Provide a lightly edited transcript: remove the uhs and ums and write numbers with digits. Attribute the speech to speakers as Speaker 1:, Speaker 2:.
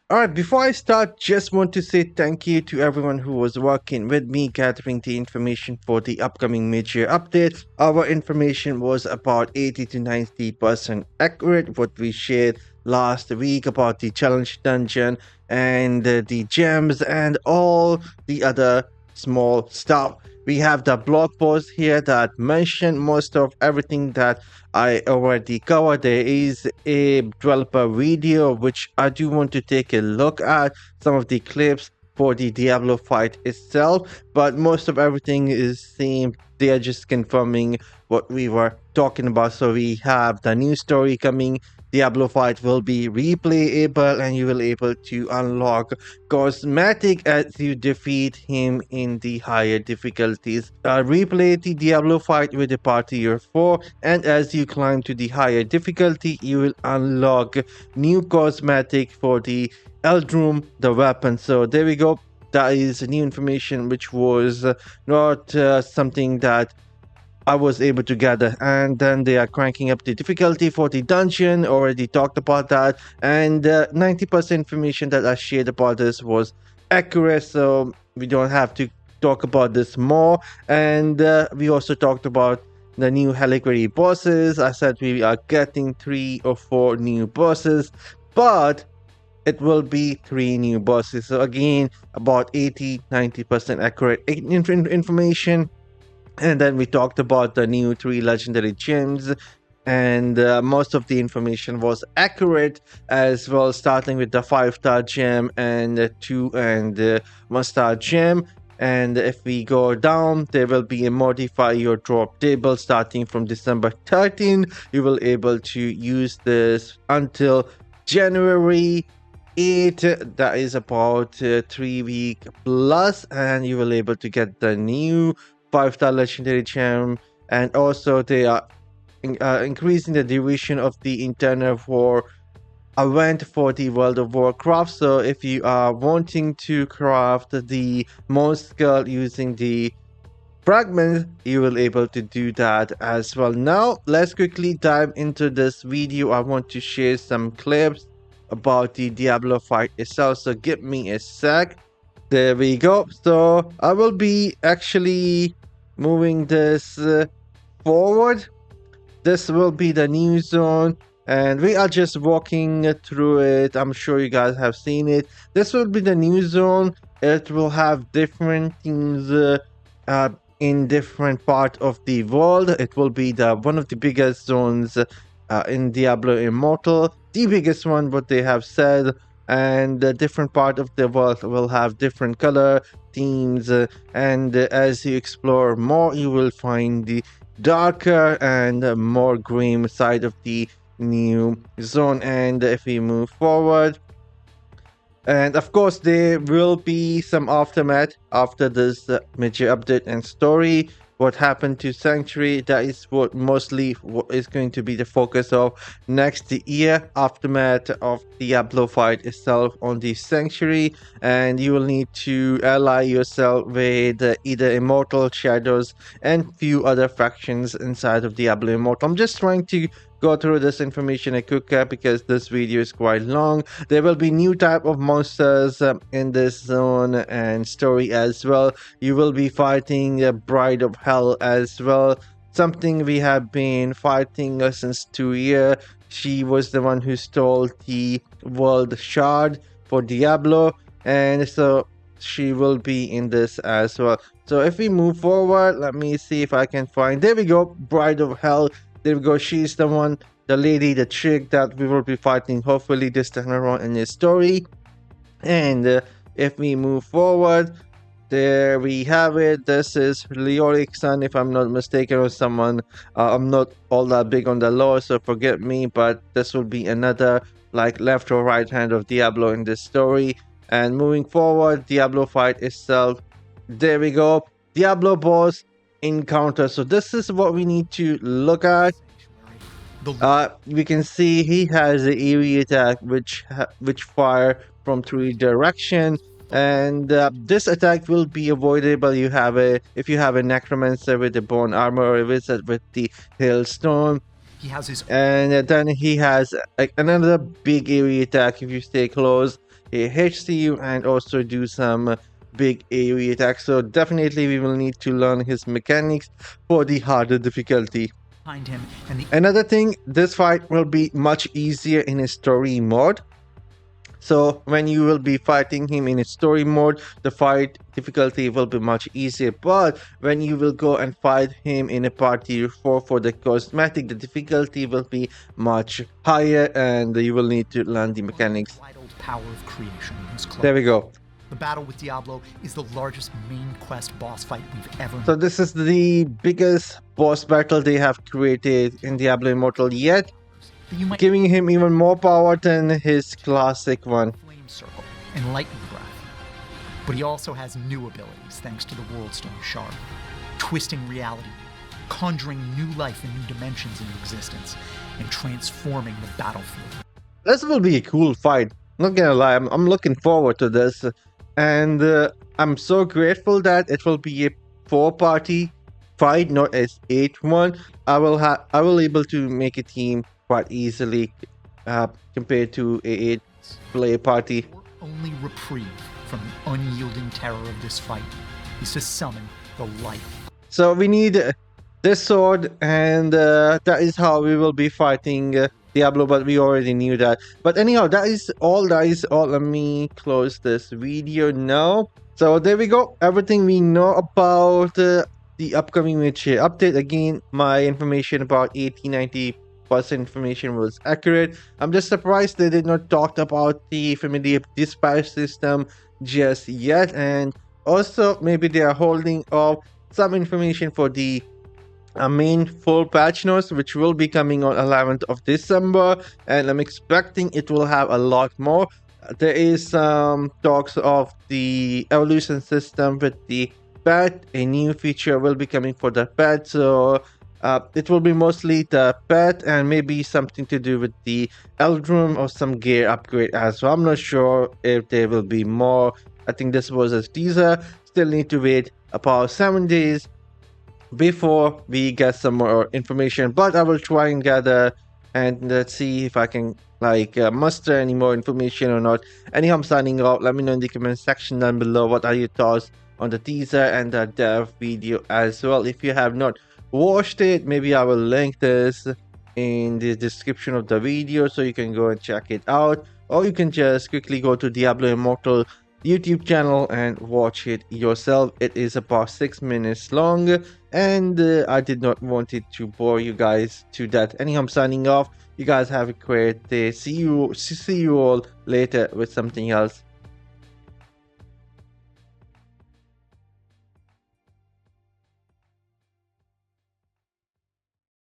Speaker 1: Alright, before I start, just want to say thank you to everyone who was working with me gathering the information for the upcoming mid-year update. Our information was about 80 to 90% accurate, what we shared last week about the challenge dungeon and the gems and all the other small stuff. We have the blog post here that mentioned most of everything that I already covered. There is a developer video which I do want to take a look at, some of the clips for the Diablo fight itself, but most of everything is same. They are just confirming what we were talking about. So we have the new story coming. Diablo fight will be replayable and you will able to unlock cosmetic as you defeat him in the higher difficulties. Replay the Diablo fight with the party year 4, and as you climb to the higher difficulty, you will unlock new cosmetic for the Eldroom, the weapon. So there we go. That is new information which was not something that I was able to gather. And then they are cranking up the difficulty for the dungeon. Already talked about that. And 90% information that I shared about this was accurate. So we don't have to talk about this more. And we also talked about the new Reliquary bosses. I said we are getting 3 or 4 new bosses. But it will be 3 new bosses. So again, about 80-90% accurate information. And then we talked about the new 3 legendary gems, and most of the information was accurate as well, starting with the 5-star gem and 2 and 1-star gem. And if we go down, there will be a modify your drop table starting from December 13. You will able to use this until January 8. That is about 3 week plus, and you will able to get the new 5-star legendary gem. And also they are increasing the duration of the internal war event for the World of Warcraft. So if you are wanting to craft the most skill using the fragments, you will able to do that as well. Now let's quickly dive into this video. I want to share some clips about the Diablo fight itself, so give me a sec. There we go. So I will be actually moving this forward. This will be the new zone, and we are just walking through it. I'm sure you guys have seen it. This will be the new zone. It will have different things in different part of the world. It will be the one of the biggest zones in Diablo Immortal, the biggest one, what they have said. And the different part of the world will have different color themes, and as you explore more, you will find the darker and more grim side of the new zone. And if we move forward, and of course there will be some aftermath after this major update and story. What happened to Sanctuary, that is what mostly what is going to be the focus of next year. Aftermath of Diablo fight itself on the Sanctuary, and you will need to ally yourself with either Immortal, Shadows, and few other factions inside of Diablo Immortal. I'm just trying to go through this information a quick because this video is quite long. There will be new type of monsters in this zone and story as well. You will be fighting a Bride of Hell as well, something we have been fighting since 2 years. She was the one who stole the world shard for Diablo, and so she will be in this as well. So if we move forward, let me see if I can find, there we go, Bride of Hell. There we go. She's the one, the lady, the chick that we will be fighting hopefully this time around in this story. And if we move forward, there we have it. This is Leoric's son, if I'm not mistaken, or someone. I'm not all that big on the lore, so forget me, but this will be another like left or right hand of Diablo in this story. And moving forward, Diablo fight itself. There we go. Diablo boss encounter. So this is what we need to look at. We can see he has the area attack which fire from 3 direction, and this attack will be avoidable. You have a if you have a necromancer with the bone armor or a wizard with the hailstone. And then he has another big area attack if you stay close. a HCU and also do some big AoE attacks. So definitely we will need to learn his mechanics for the harder difficulty.
Speaker 2: Him and
Speaker 1: Another thing, this fight will be much easier in a story mode. So when you will be fighting him in a story mode, the fight difficulty will be much easier. But when you will go and fight him in a party 4 for the cosmetic, the difficulty will be much higher and you will need to learn the mechanics.
Speaker 2: Power of creation is
Speaker 1: There we go.
Speaker 2: The battle with Diablo is the largest main quest boss fight we've ever made.
Speaker 1: So this is the biggest boss battle they have created in Diablo Immortal yet, giving him even more power than his classic one.
Speaker 2: Flame Circle and Lightning Breath. But he also has new abilities thanks to the Worldstone Shard, twisting reality, conjuring new life and new dimensions into existence, and transforming the battlefield.
Speaker 1: This will be a cool fight. Not gonna lie, I'm looking forward to this, and I'm so grateful that it will be a 4-party fight, not as 8-1. I will able to make a team quite easily compared to a 8-player party.
Speaker 2: Our only reprieve from the unyielding terror of this fight is to summon the light.
Speaker 1: So we need this sword, and that is how we will be fighting Diablo, but we already knew that. But anyhow, that is all. Let me close this video now. So there we go. Everything we know about the upcoming Witcher update. Again, my information about 80-90% information was accurate. I'm just surprised they did not talk about the familiar dispatch system just yet, and also maybe they are holding off some information for the main full patch notes, which will be coming on 11th of December, and I'm expecting it will have a lot more. There is some talks of the evolution system with the pet. A new feature will be coming for the pet, so it will be mostly the pet and maybe something to do with the Eldroom or some gear upgrade as well. I'm not sure if there will be more. I think this was a teaser. Still need to wait about 7 days before we get some more information, but I will try and gather and let's see if I can muster any more information or not. Anyhow, I'm signing off. Let me know in the comment section down below what are your thoughts on the teaser and the dev video as well. If you have not watched it, maybe I will link this in the description of the video so you can go and check it out, or you can just quickly go to Diablo Immortal YouTube channel and watch it yourself. It is about 6 minutes long, and I did not want it to bore you guys to that. Anyhow, I'm signing off. You guys have a great day. See you all later with something else.